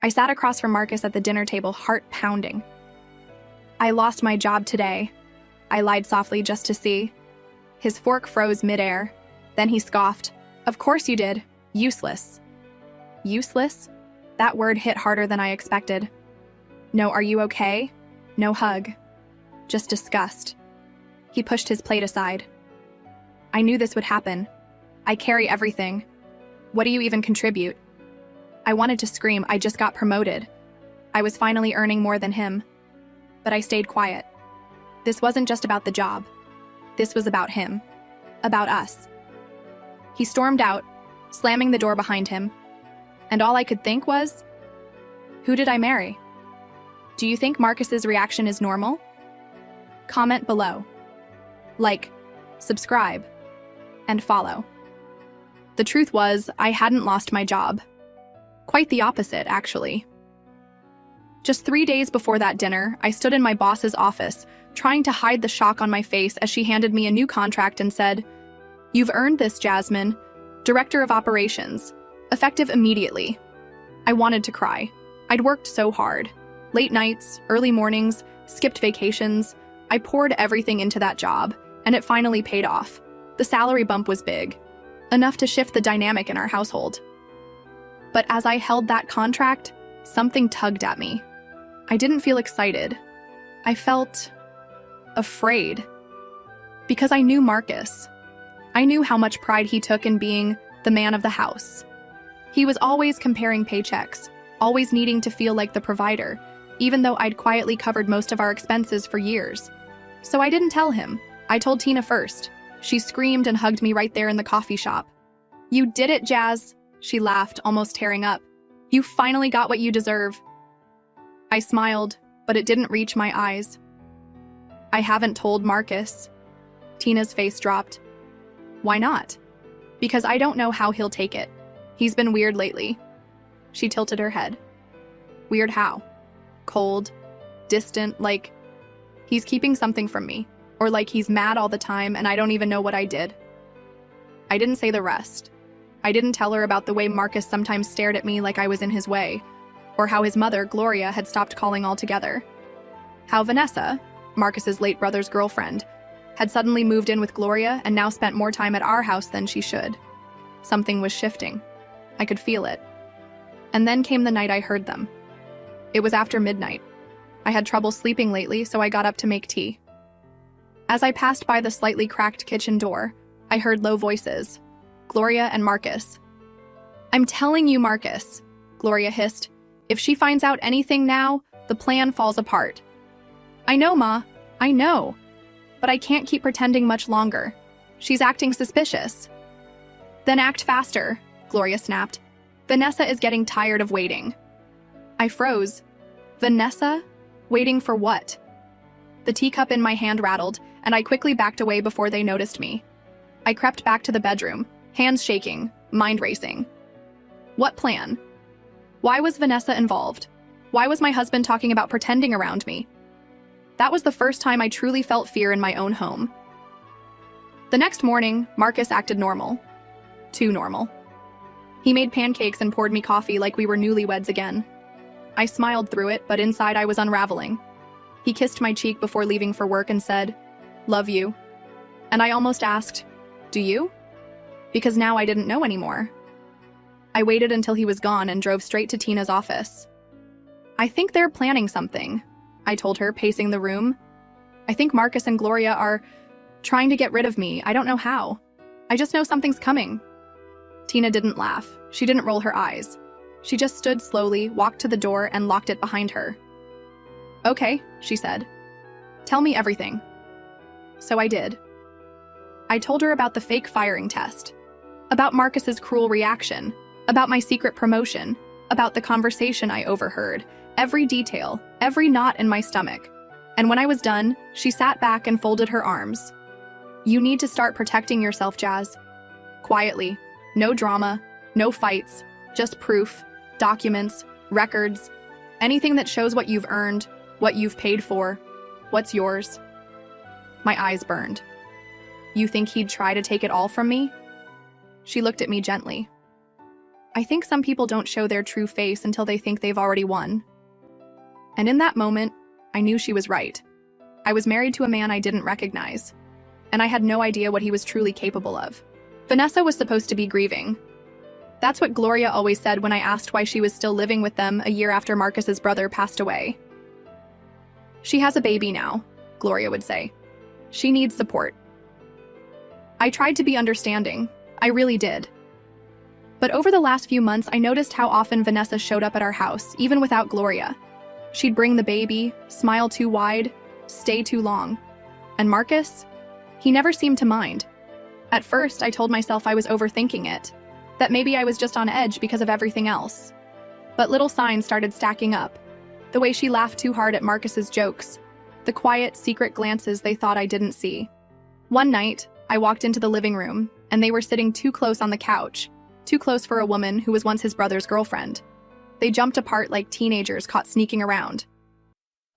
I sat across from Marcus at the dinner table, heart pounding. "I lost my job today," I lied softly just to see. His fork froze midair. Then he scoffed. "Of course you did. Useless." Useless? That word hit harder than I expected. "No, are you okay?" No hug. Just disgust. He pushed his plate aside. "I knew this would happen. I carry everything. What do you even contribute?" I wanted to scream. I just got promoted. I was finally earning more than him. But I stayed quiet. This wasn't just about the job. This was about him. About us. He stormed out, slamming the door behind him. And all I could think was, who did I marry? Do you think Marcus's reaction is normal? Comment below. Like, subscribe, and follow. The truth was, I hadn't lost my job. Quite the opposite, actually. Just 3 days before that dinner, I stood in my boss's office, trying to hide the shock on my face as she handed me a new contract and said, "You've earned this, Jasmine. Director of Operations. Effective immediately." I wanted to cry. I'd worked so hard. Late nights, early mornings, skipped vacations. I poured everything into that job, and it finally paid off. The salary bump was big, enough to shift the dynamic in our household. But as I held that contract, something tugged at me. I didn't feel excited. I felt afraid. Because I knew Marcus. I knew how much pride he took in being the man of the house. He was always comparing paychecks, always needing to feel like the provider, even though I'd quietly covered most of our expenses for years. So I didn't tell him. I told Tina first. She screamed and hugged me right there in the coffee shop. "You did it, Jazz," she laughed, almost tearing up. "You finally got what you deserve." I smiled, but it didn't reach my eyes. "I haven't told Marcus." Tina's face dropped. "Why not?" "Because I don't know how he'll take it. He's been weird lately." She tilted her head. "Weird how?" "Cold, distant, like he's keeping something from me, or like he's mad all the time and I don't even know what I did." I didn't say the rest. I didn't tell her about the way Marcus sometimes stared at me like I was in his way, or how his mother, Gloria, had stopped calling altogether. How Vanessa, Marcus's late brother's girlfriend, had suddenly moved in with Gloria and now spent more time at our house than she should. Something was shifting. I could feel it. And then came the night I heard them. It was after midnight. I had trouble sleeping lately, so I got up to make tea. As I passed by the slightly cracked kitchen door, I heard low voices. Gloria and Marcus. "I'm telling you, Marcus," Gloria hissed. "If she finds out anything now, the plan falls apart." "I know, Ma. I know. But I can't keep pretending much longer. She's acting suspicious." "Then act faster," Gloria snapped. "Vanessa is getting tired of waiting." I froze. Vanessa? Waiting for what? The teacup in my hand rattled, and I quickly backed away before they noticed me. I crept back to the bedroom, hands shaking, mind racing. What plan? Why was Vanessa involved? Why was my husband talking about pretending around me? That was the first time I truly felt fear in my own home. The next morning, Marcus acted normal. Too normal. He made pancakes and poured me coffee like we were newlyweds again. I smiled through it, but inside I was unraveling. He kissed my cheek before leaving for work and said, "Love you." And I almost asked, "Do you?" Because now I didn't know anymore. I waited until he was gone and drove straight to Tina's office. "I think they're planning something," I told her, pacing the room. "I think Marcus and Gloria are trying to get rid of me. I don't know how. I just know something's coming." Tina didn't laugh. She didn't roll her eyes. She just stood slowly, walked to the door, and locked it behind her. "Okay," she said. "Tell me everything." So I did. I told her about the fake firing test, about Marcus's cruel reaction, about my secret promotion, about the conversation I overheard, every detail, every knot in my stomach. And when I was done, she sat back and folded her arms. "You need to start protecting yourself, Jazz. Quietly. No drama, no fights, just proof, documents, records, anything that shows what you've earned, what you've paid for, what's yours." My eyes burned. "You think he'd try to take it all from me?" She looked at me gently. I think some people don't show their true face until they think they've already won. And in that moment, I knew she was right. I was married to a man I didn't recognize, and I had no idea what he was truly capable of. Vanessa was supposed to be grieving. That's what Gloria always said when I asked why she was still living with them a year after Marcus's brother passed away. She has a baby now, Gloria would say. She needs support. I tried to be understanding. I really did. But over the last few months, I noticed how often Vanessa showed up at our house, even without Gloria. She'd bring the baby, smile too wide, stay too long. And Marcus? He never seemed to mind. At first, I told myself I was overthinking it, that maybe I was just on edge because of everything else. But little signs started stacking up. The way she laughed too hard at Marcus's jokes, the quiet, secret glances they thought I didn't see. One night, I walked into the living room, and they were sitting too close on the couch, too close for a woman who was once his brother's girlfriend. They jumped apart like teenagers caught sneaking around.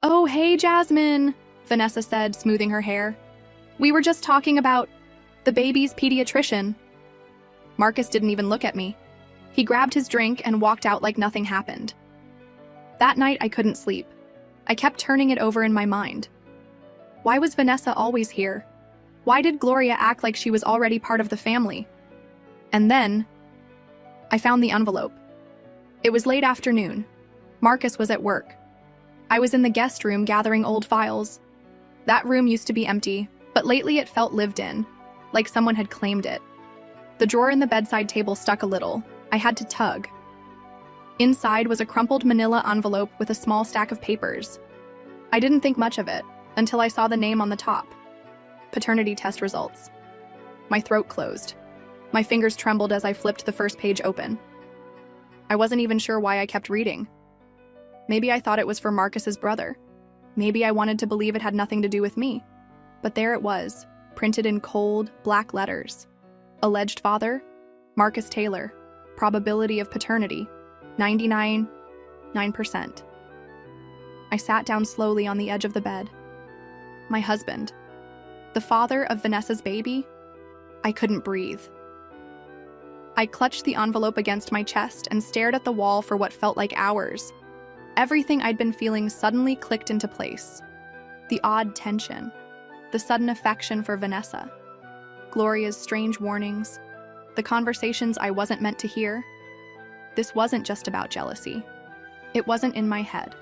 "Oh, hey, Jasmine," Vanessa said, smoothing her hair. "We were just talking about the baby's pediatrician." Marcus didn't even look at me. He grabbed his drink and walked out like nothing happened. That night, I couldn't sleep. I kept turning it over in my mind. Why was Vanessa always here? Why did Gloria act like she was already part of the family? And then, I found the envelope. It was late afternoon. Marcus was at work. I was in the guest room gathering old files. That room used to be empty, but lately it felt lived in, like someone had claimed it. The drawer in the bedside table stuck a little. I had to tug. Inside was a crumpled manila envelope with a small stack of papers. I didn't think much of it until I saw the name on the top. Paternity test results. My throat closed. My fingers trembled as I flipped the first page open. I wasn't even sure why I kept reading. Maybe I thought it was for Marcus's brother. Maybe I wanted to believe it had nothing to do with me. But there it was, printed in cold, black letters. Alleged father, Marcus Taylor. Probability of paternity, 99.9%. I sat down slowly on the edge of the bed. My husband, the father of Vanessa's baby? I couldn't breathe. I clutched the envelope against my chest and stared at the wall for what felt like hours. Everything I'd been feeling suddenly clicked into place. The odd tension, the sudden affection for Vanessa, Gloria's strange warnings, the conversations I wasn't meant to hear. This wasn't just about jealousy. It wasn't in my head.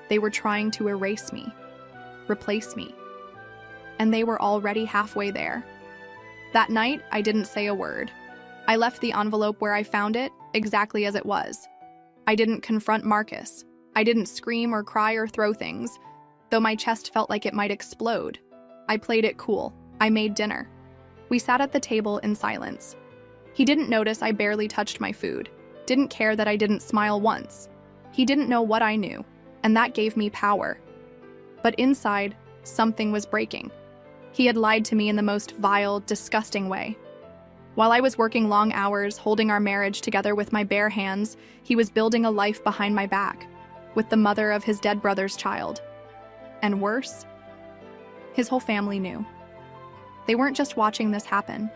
They were trying to erase me, replace me. And they were already halfway there. That night, I didn't say a word. I left the envelope where I found it, exactly as it was. I didn't confront Marcus. I didn't scream or cry or throw things, though my chest felt like it might explode. I played it cool. I made dinner. We sat at the table in silence. He didn't notice I barely touched my food, didn't care that I didn't smile once. He didn't know what I knew, and that gave me power. But inside, something was breaking. He had lied to me in the most vile, disgusting way. While I was working long hours, holding our marriage together with my bare hands, he was building a life behind my back, with the mother of his dead brother's child. And worse, his whole family knew. They weren't just watching this happen,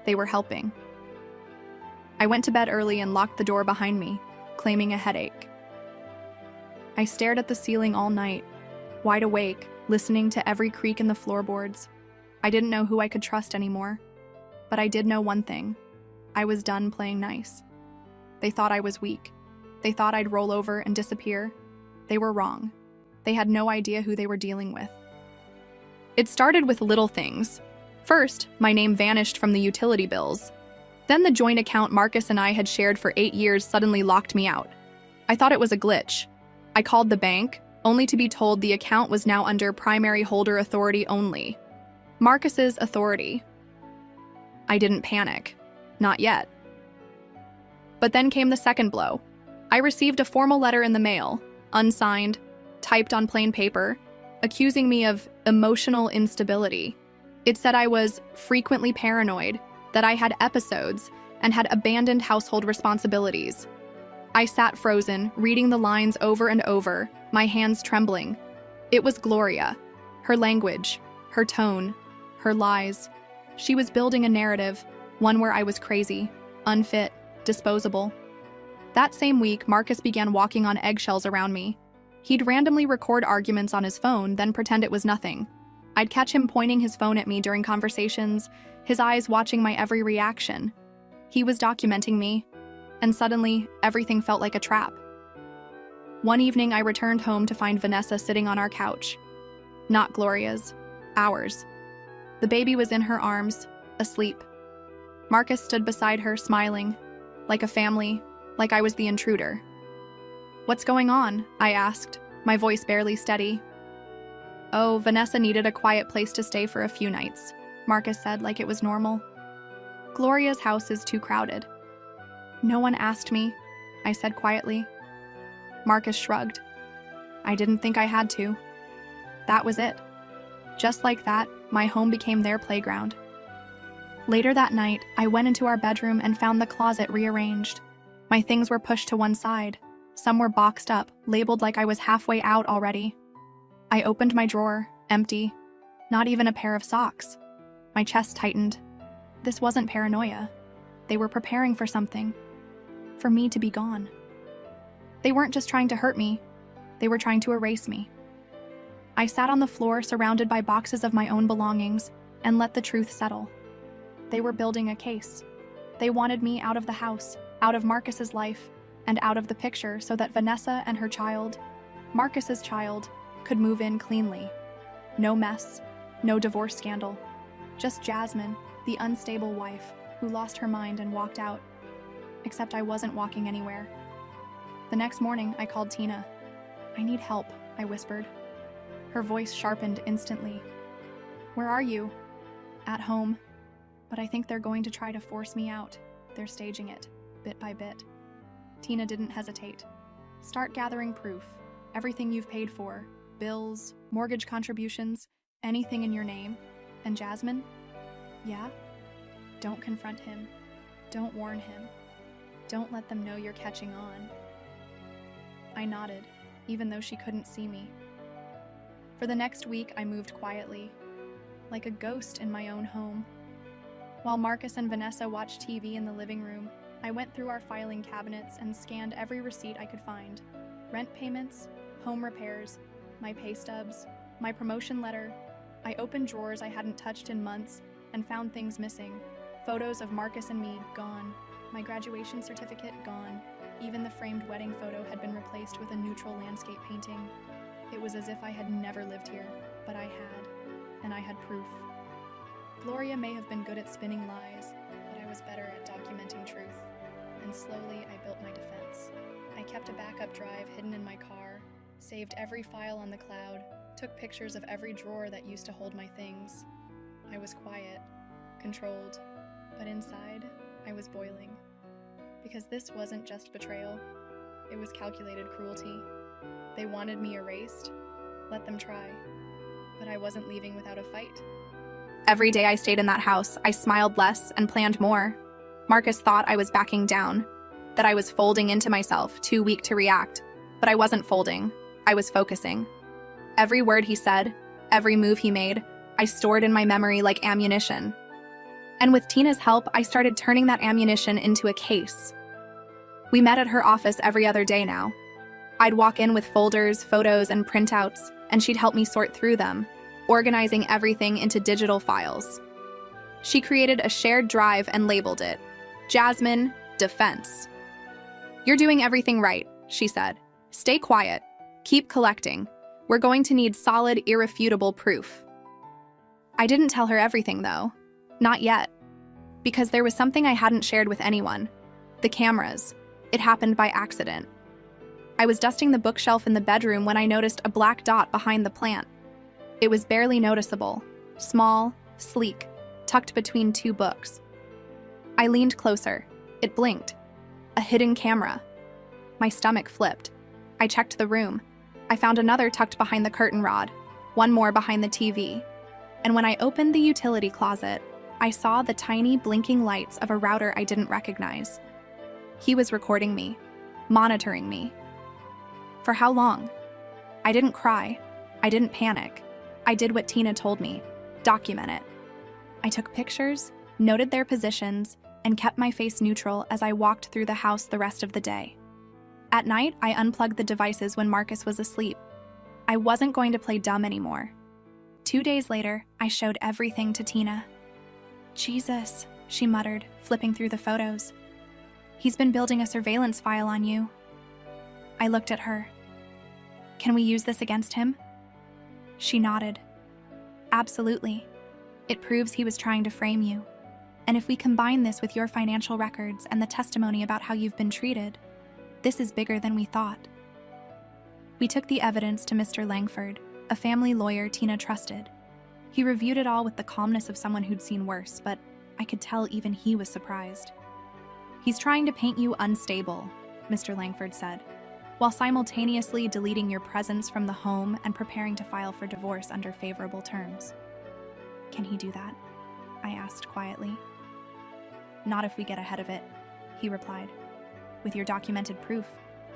they were helping. I went to bed early and locked the door behind me, claiming a headache. I stared at the ceiling all night, wide awake, listening to every creak in the floorboards. I didn't know who I could trust anymore. But I did know one thing. I was done playing nice. They thought I was weak. They thought I'd roll over and disappear. They were wrong. They had no idea who they were dealing with. It started with little things. First, my name vanished from the utility bills. Then the joint account Marcus and I had shared for 8 years suddenly locked me out. I thought it was a glitch. I called the bank, only to be told the account was now under primary holder authority only. Marcus's authority. I didn't panic. Not yet. But then came the second blow. I received a formal letter in the mail, unsigned, typed on plain paper, accusing me of emotional instability. It said I was frequently paranoid, that I had episodes, and had abandoned household responsibilities. I sat frozen, reading the lines over and over, my hands trembling. It was Gloria. Her language, her tone, her lies. She was building a narrative, one where I was crazy, unfit, disposable. That same week, Marcus began walking on eggshells around me. He'd randomly record arguments on his phone, then pretend it was nothing. I'd catch him pointing his phone at me during conversations, his eyes watching my every reaction. He was documenting me, and suddenly, everything felt like a trap. One evening, I returned home to find Vanessa sitting on our couch. Not Gloria's, ours. The baby was in her arms, asleep. Marcus stood beside her, smiling, like a family, like I was the intruder. "What's going on?" I asked, my voice barely steady. "Oh, Vanessa needed a quiet place to stay for a few nights," Marcus said like it was normal. "Gloria's house is too crowded." "No one asked me," I said quietly. Marcus shrugged. "I didn't think I had to." That was it. Just like that, my home became their playground. Later that night, I went into our bedroom and found the closet rearranged. My things were pushed to one side. Some were boxed up, labeled like I was halfway out already. I opened my drawer, empty. Not even a pair of socks. My chest tightened. This wasn't paranoia. They were preparing for something. For me to be gone. They weren't just trying to hurt me. They were trying to erase me. I sat on the floor surrounded by boxes of my own belongings and let the truth settle. They were building a case. They wanted me out of the house, out of Marcus's life, and out of the picture so that Vanessa and her child, Marcus's child, could move in cleanly. No mess, no divorce scandal. Just Jasmine, the unstable wife, who lost her mind and walked out. Except I wasn't walking anywhere. The next morning, I called Tina. "I need help," I whispered. Her voice sharpened instantly. "Where are you?" "At home. But I think they're going to try to force me out. They're staging it, bit by bit." Tina didn't hesitate. "Start gathering proof. Everything you've paid for. Bills, mortgage contributions, anything in your name. And Jasmine?" "Yeah?" "Don't confront him. Don't warn him. Don't let them know you're catching on." I nodded, even though she couldn't see me. For the next week, I moved quietly, like a ghost in my own home. While Marcus and Vanessa watched TV in the living room, I went through our filing cabinets and scanned every receipt I could find. Rent payments, home repairs, my pay stubs, my promotion letter. I opened drawers I hadn't touched in months and found things missing. Photos of Marcus and me, gone. My graduation certificate, gone. Even the framed wedding photo had been replaced with a neutral landscape painting. It was as if I had never lived here, but I had, and I had proof. Gloria may have been good at spinning lies, but I was better at documenting truth. And slowly, I built my defense. I kept a backup drive hidden in my car, saved every file on the cloud, took pictures of every drawer that used to hold my things. I was quiet, controlled, but inside, I was boiling. Because this wasn't just betrayal, it was calculated cruelty. They wanted me erased. Let them try. But I wasn't leaving without a fight. Every day I stayed in that house, I smiled less and planned more. Marcus thought I was backing down, that I was folding into myself, too weak to react. But I wasn't folding. I was focusing. Every word he said, every move he made, I stored in my memory like ammunition. And with Tina's help, I started turning that ammunition into a case. We met at her office every other day now. I'd walk in with folders, photos, and printouts, and she'd help me sort through them, organizing everything into digital files. She created a shared drive and labeled it, Jasmine Defense. "You're doing everything right," she said. "Stay quiet. Keep collecting. We're going to need solid, irrefutable proof." I didn't tell her everything, though. Not yet. Because there was something I hadn't shared with anyone. The cameras. It happened by accident. I was dusting the bookshelf in the bedroom when I noticed a black dot behind the plant. It was barely noticeable. Small, sleek, tucked between two books. I leaned closer. It blinked. A hidden camera. My stomach flipped. I checked the room. I found another tucked behind the curtain rod, one more behind the TV. And when I opened the utility closet, I saw the tiny blinking lights of a router I didn't recognize. He was recording me, monitoring me. For how long? I didn't cry. I didn't panic. I did what Tina told me. Document it. I took pictures, noted their positions, and kept my face neutral as I walked through the house the rest of the day. At night, I unplugged the devices when Marcus was asleep. I wasn't going to play dumb anymore. 2 days later, I showed everything to Tina. "Jesus," she muttered, flipping through the photos. "He's been building a surveillance file on you." I looked at her. "Can we use this against him?" She nodded. "Absolutely. It proves he was trying to frame you. And if we combine this with your financial records and the testimony about how you've been treated, this is bigger than we thought." We took the evidence to Mr. Langford, a family lawyer Tina trusted. He reviewed it all with the calmness of someone who'd seen worse, but I could tell even he was surprised. "He's trying to paint you unstable," Mr. Langford said, "while simultaneously deleting your presence from the home and preparing to file for divorce under favorable terms." "Can he do that?" I asked quietly. "Not if we get ahead of it," he replied. "With your documented proof,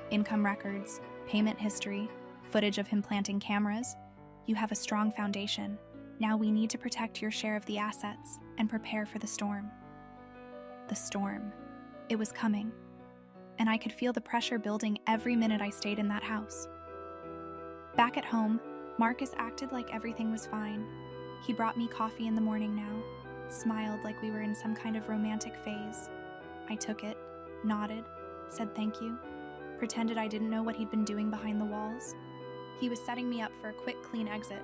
income records, payment history, footage of him planting cameras, you have a strong foundation. Now we need to protect your share of the assets and prepare for the storm." The storm. It was coming, and I could feel the pressure building every minute I stayed in that house. Back at home, Marcus acted like everything was fine. He brought me coffee in the morning now, smiled like we were in some kind of romantic phase. I took it, nodded, said thank you, pretended I didn't know what he'd been doing behind the walls. He was setting me up for a quick, clean exit.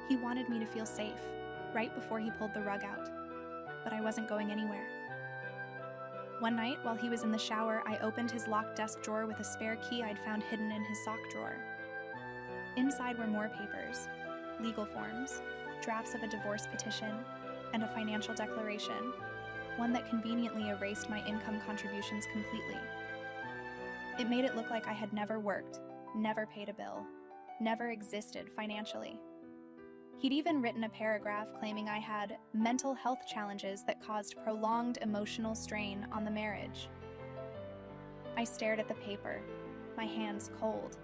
He wanted me to feel safe, right before he pulled the rug out. But I wasn't going anywhere. One night, while he was in the shower, I opened his locked desk drawer with a spare key I'd found hidden in his sock drawer. Inside were more papers, legal forms, drafts of a divorce petition, and a financial declaration, one that conveniently erased my income contributions completely. It made it look like I had never worked, never paid a bill, never existed financially. He'd even written a paragraph claiming I had mental health challenges that caused prolonged emotional strain on the marriage. I stared at the paper, my hands cold.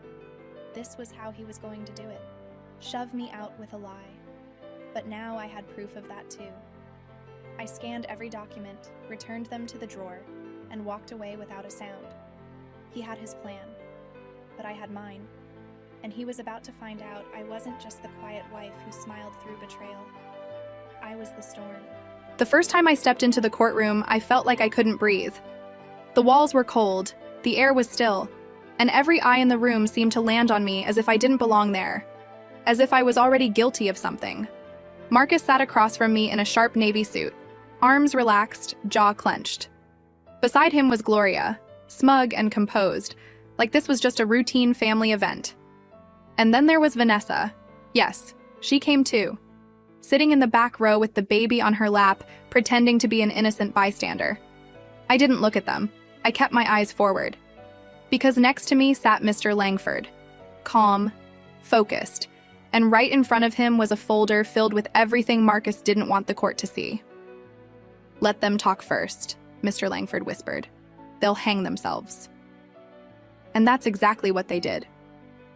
This was how he was going to do it, shove me out with a lie. But now I had proof of that too. I scanned every document, returned them to the drawer, and walked away without a sound. He had his plan, but I had mine. And he was about to find out I wasn't just the quiet wife who smiled through betrayal. I was the storm. The first time I stepped into the courtroom, I felt like I couldn't breathe. The walls were cold, the air was still, and every eye in the room seemed to land on me as if I didn't belong there, as if I was already guilty of something. Marcus sat across from me in a sharp navy suit, arms relaxed, jaw clenched. Beside him was Gloria, smug and composed, like this was just a routine family event. And then there was Vanessa. Yes, she came too, sitting in the back row with the baby on her lap, pretending to be an innocent bystander. I didn't look at them. I kept my eyes forward. Because next to me sat Mr. Langford, calm, focused, and right in front of him was a folder filled with everything Marcus didn't want the court to see. "Let them talk first," Mr. Langford whispered. "They'll hang themselves." And that's exactly what they did.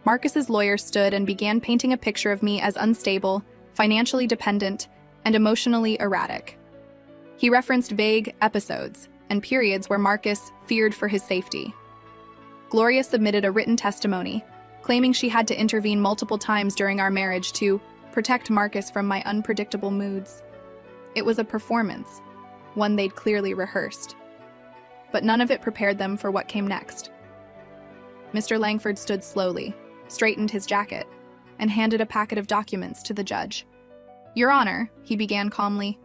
Marcus's lawyer stood and began painting a picture of me as unstable, financially dependent, and emotionally erratic. He referenced vague episodes and periods where Marcus feared for his safety. Gloria submitted a written testimony, claiming she had to intervene multiple times during our marriage to protect Marcus from my unpredictable moods. It was a performance, one they'd clearly rehearsed. But none of it prepared them for what came next. Mr. Langford stood slowly, straightened his jacket, and handed a packet of documents to the judge. "Your Honor," he began calmly,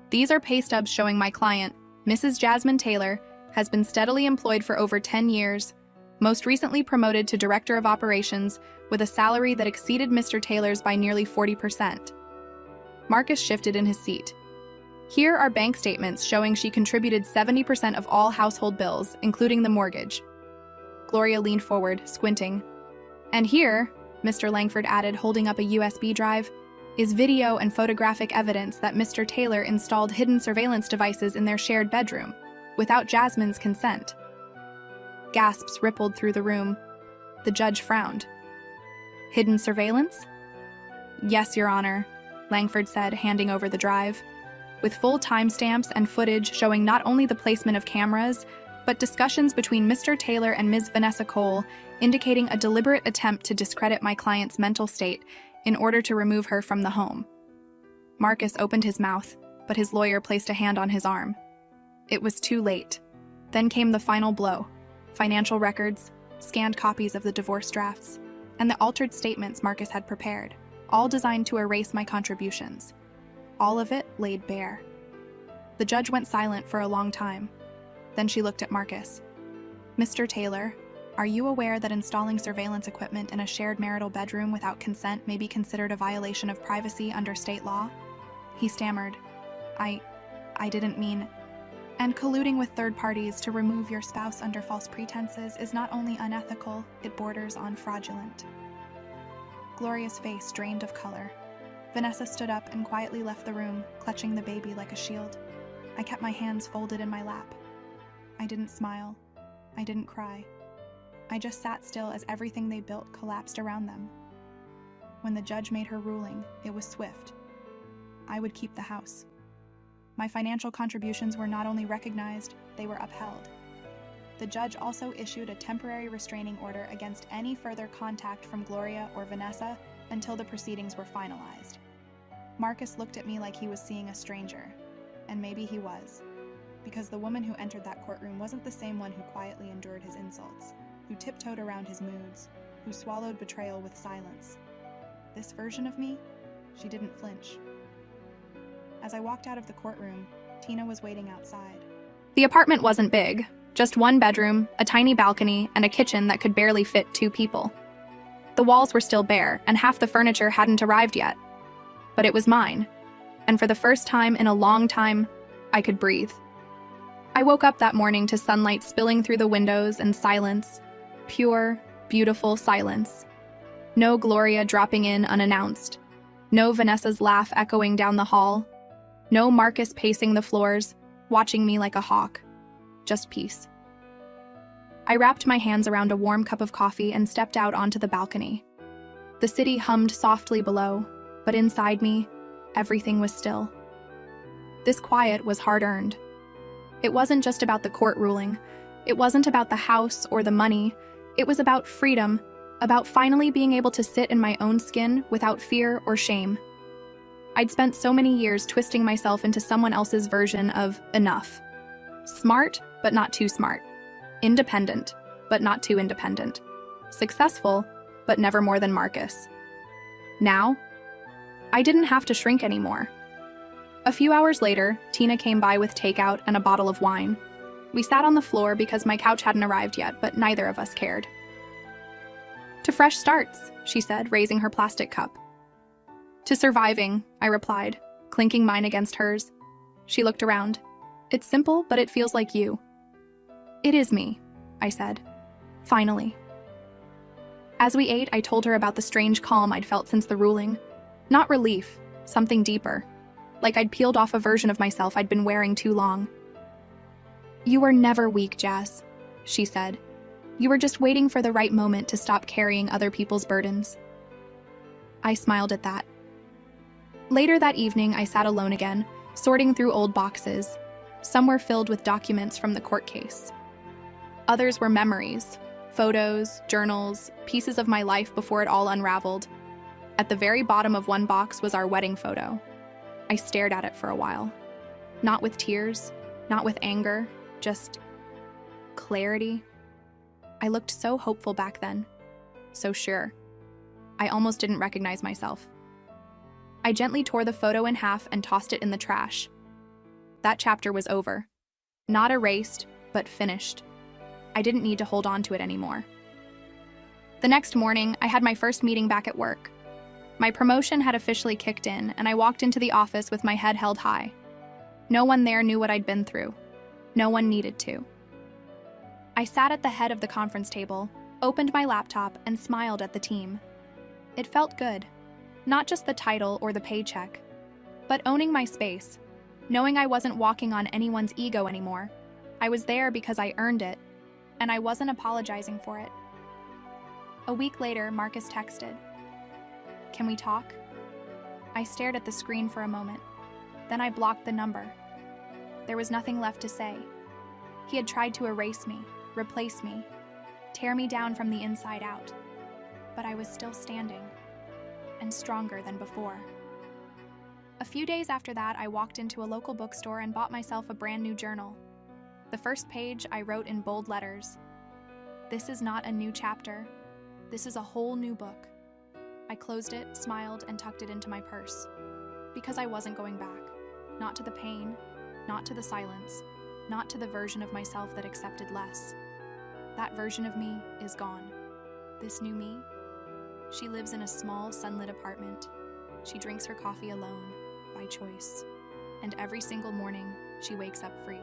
"these are pay stubs showing my client, Mrs. Jasmine Taylor, has been steadily employed for over 10 years, most recently promoted to Director of Operations with a salary that exceeded Mr. Taylor's by nearly 40%. Marcus shifted in his seat. "Here are bank statements showing she contributed 70% of all household bills, including the mortgage." Gloria leaned forward, squinting. "And here," Mr. Langford added, holding up a USB drive, "is video and photographic evidence that Mr. Taylor installed hidden surveillance devices in their shared bedroom, without Jasmine's consent." Gasps rippled through the room. The judge frowned. "Hidden surveillance?" "Yes, Your Honor," Langford said, handing over the drive. with full timestamps and footage showing not only the placement of cameras, but discussions between Mr. Taylor and Ms. Vanessa Cole, indicating a deliberate attempt to discredit my client's mental state in order to remove her from the home. Marcus opened his mouth, but his lawyer placed a hand on his arm. It was too late. Then came the final blow: financial records, scanned copies of the divorce drafts, and the altered statements Marcus had prepared, all designed to erase my contributions. All of it laid bare. The judge went silent for a long time. Then she looked at Marcus. "Mr. Taylor, are you aware that installing surveillance equipment in a shared marital bedroom without consent may be considered a violation of privacy under state law?" He stammered. I didn't mean... "And colluding with third parties to remove your spouse under false pretenses is not only unethical, it borders on fraudulent." Gloria's face drained of color. Vanessa stood up and quietly left the room, clutching the baby like a shield. I kept my hands folded in my lap. I didn't smile. I didn't cry. I just sat still as everything they built collapsed around them. When the judge made her ruling, it was swift. I would keep the house. My financial contributions were not only recognized, they were upheld. The judge also issued a temporary restraining order against any further contact from Gloria or Vanessa until the proceedings were finalized. Marcus looked at me like he was seeing a stranger, and maybe he was, because the woman who entered that courtroom wasn't the same one who quietly endured his insults, who tiptoed around his moods, who swallowed betrayal with silence. This version of me, she didn't flinch. As I walked out of the courtroom, Tina was waiting outside. The apartment wasn't big, just one bedroom, a tiny balcony, and a kitchen that could barely fit 2 people. The walls were still bare, and half the furniture hadn't arrived yet. But it was mine, and for the first time in a long time, I could breathe. I woke up that morning to sunlight spilling through the windows and silence, pure, beautiful silence. No Gloria dropping in unannounced, no Vanessa's laugh echoing down the hall, no Marcus pacing the floors, watching me like a hawk. Just peace. I wrapped my hands around a warm cup of coffee and stepped out onto the balcony. The city hummed softly below, but inside me, everything was still. This quiet was hard-earned. It wasn't just about the court ruling. It wasn't about the house or the money. It was about freedom, about finally being able to sit in my own skin without fear or shame. I'd spent so many years twisting myself into someone else's version of enough. Smart, but not too smart. Independent, but not too independent. Successful, but never more than Marcus. Now, I didn't have to shrink anymore. A few hours later, Tina came by with takeout and a bottle of wine. We sat on the floor because my couch hadn't arrived yet, but neither of us cared. "To fresh starts," she said, raising her plastic cup. "To surviving," I replied, clinking mine against hers. She looked around. "It's simple, but it feels like you." "It is me," I said. Finally. As we ate, I told her about the strange calm I'd felt since the ruling. Not relief, something deeper. Like I'd peeled off a version of myself I'd been wearing too long. "You were never weak, Jazz," she said. "You were just waiting for the right moment to stop carrying other people's burdens." I smiled at that. Later that evening, I sat alone again, sorting through old boxes. Some were filled with documents from the court case. Others were memories, photos, journals, pieces of my life before it all unraveled. At the very bottom of one box was our wedding photo. I stared at it for a while. Not with tears, not with anger, just clarity. I looked so hopeful back then, so sure. I almost didn't recognize myself. I gently tore the photo in half and tossed it in the trash. That chapter was over. Not erased, but finished. I didn't need to hold on to it anymore. The next morning, I had my first meeting back at work. My promotion had officially kicked in, and I walked into the office with my head held high. No one there knew what I'd been through. No one needed to. I sat at the head of the conference table, opened my laptop, and smiled at the team. It felt good. Not just the title or the paycheck, but owning my space, knowing I wasn't walking on anyone's ego anymore. I was there because I earned it, and I wasn't apologizing for it. A week later, Marcus texted, "Can we talk?" I stared at the screen for a moment. Then I blocked the number. There was nothing left to say. He had tried to erase me, replace me, tear me down from the inside out. But I was still standing, and stronger than before. A few days after that, I walked into a local bookstore and bought myself a brand new journal. The first page I wrote in bold letters, "This is not a new chapter. This is a whole new book." I closed it, smiled, and tucked it into my purse. Because I wasn't going back. Not to the pain, not to the silence, not to the version of myself that accepted less. That version of me is gone. This new me, she lives in a small, sunlit apartment. She drinks her coffee alone, by choice. And every single morning, she wakes up free.